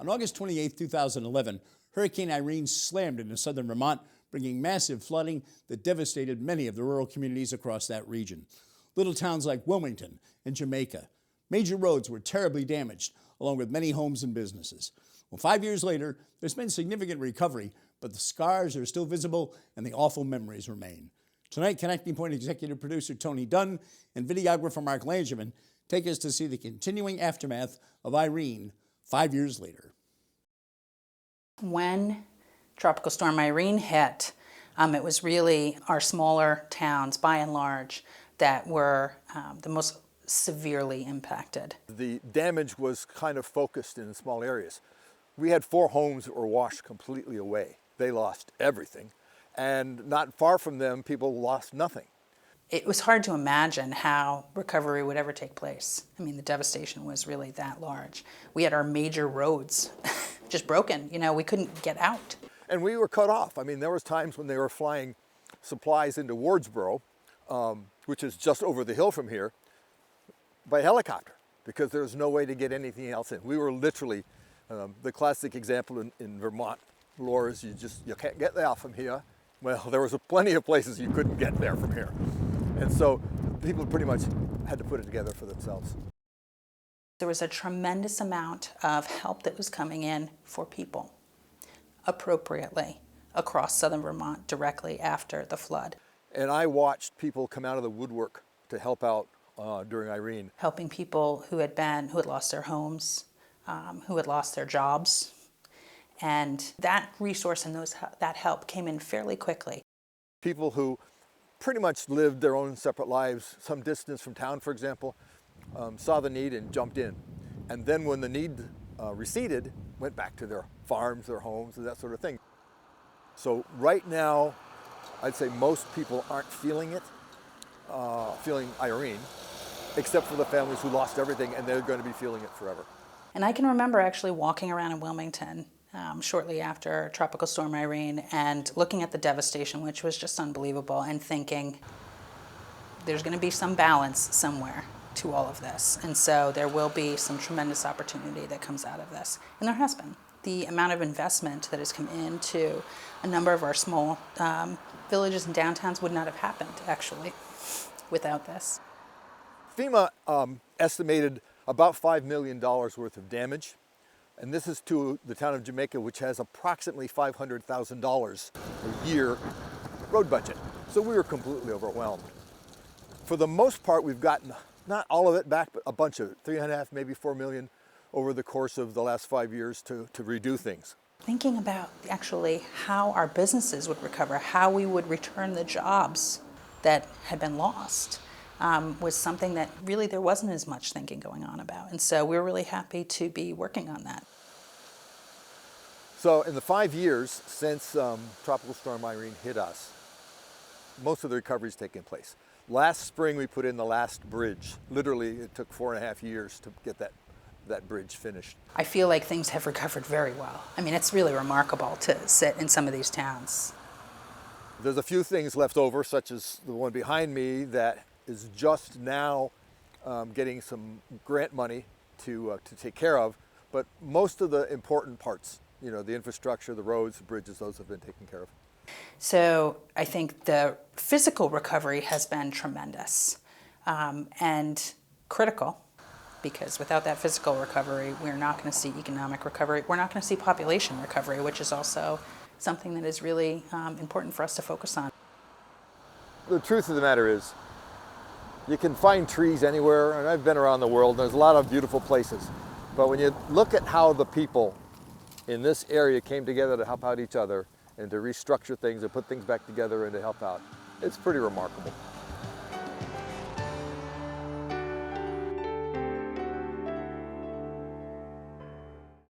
On August 28, 2011, Hurricane Irene slammed into southern Vermont, bringing massive flooding that devastated many of the rural communities across that region. Little towns like Wilmington and Jamaica. Major roads were terribly damaged, along with many homes and businesses. Well, 5 years later, there's been significant recovery, but the scars are still visible and the awful memories remain. Tonight, Connecting Point executive producer Tony Dunne and videographer Mark Langevin take us to see the continuing aftermath of Irene 5 years later. When Tropical Storm Irene hit, it was really our smaller towns, by and large, that were the most severely impacted. The damage was kind of focused in small areas. We had 4 homes that were washed completely away. They lost everything. And not far from them, people lost nothing. It was hard to imagine how recovery would ever take place. I mean, the devastation was really that large. We had our major roads just broken. You know, we couldn't get out. And we were cut off. I mean, there was times when they were flying supplies into Wardsboro, which is just over the hill from here, by helicopter, because there was no way to get anything else in. We were literally, the classic example in Vermont lore is you can't get there from here. Well, there was plenty of places you couldn't get there from here. And so people pretty much had to put it together for themselves. There was a tremendous amount of help that was coming in for people appropriately across southern Vermont directly after the flood. And I watched people come out of the woodwork to help out during Irene. Helping people who had lost their homes, who had lost their jobs. And that resource and that help came in fairly quickly. People who pretty much lived their own separate lives, some distance from town, for example, saw the need and jumped in. And then when the need receded, went back to their farms, their homes, and that sort of thing. So right now, I'd say most people aren't feeling it, feeling Irene, except for the families who lost everything, and they're going to be feeling it forever. And I can remember actually walking around in Wilmington shortly after Tropical Storm Irene and looking at the devastation, which was just unbelievable, and thinking there's going to be some balance somewhere to all of this. And so there will be some tremendous opportunity that comes out of this. And there has been. The amount of investment that has come into a number of our small villages and downtowns would not have happened, actually, without this. FEMA estimated about $5 million worth of damage. And this is to the town of Jamaica, which has approximately $500,000 a year road budget. So we were completely overwhelmed. For the most part, we've gotten, not all of it back, but a bunch of it, 3.5, maybe 4 million over the course of the last 5 years to redo things. Thinking about actually how our businesses would recover, how we would return the jobs that had been lost. Was something that really there wasn't as much thinking going on about. And so we're really happy to be working on that. So in the 5 years since Tropical Storm Irene hit us, most of the recovery's taken place. Last spring we put in the last bridge. Literally it took 4.5 years to get that bridge finished. I feel like things have recovered very well. I mean, it's really remarkable to sit in some of these towns. There's a few things left over, such as the one behind me that is just now getting some grant money to take care of, but most of the important parts, you know, the infrastructure, the roads, the bridges, those have been taken care of. So I think the physical recovery has been tremendous and critical, because without that physical recovery, we're not going to see economic recovery. We're not going to see population recovery, which is also something that is really important for us to focus on. The truth of the matter is, you can find trees anywhere, and I've been around the world, and there's a lot of beautiful places. But when you look at how the people in this area came together to help out each other and to restructure things and put things back together and to help out, it's pretty remarkable.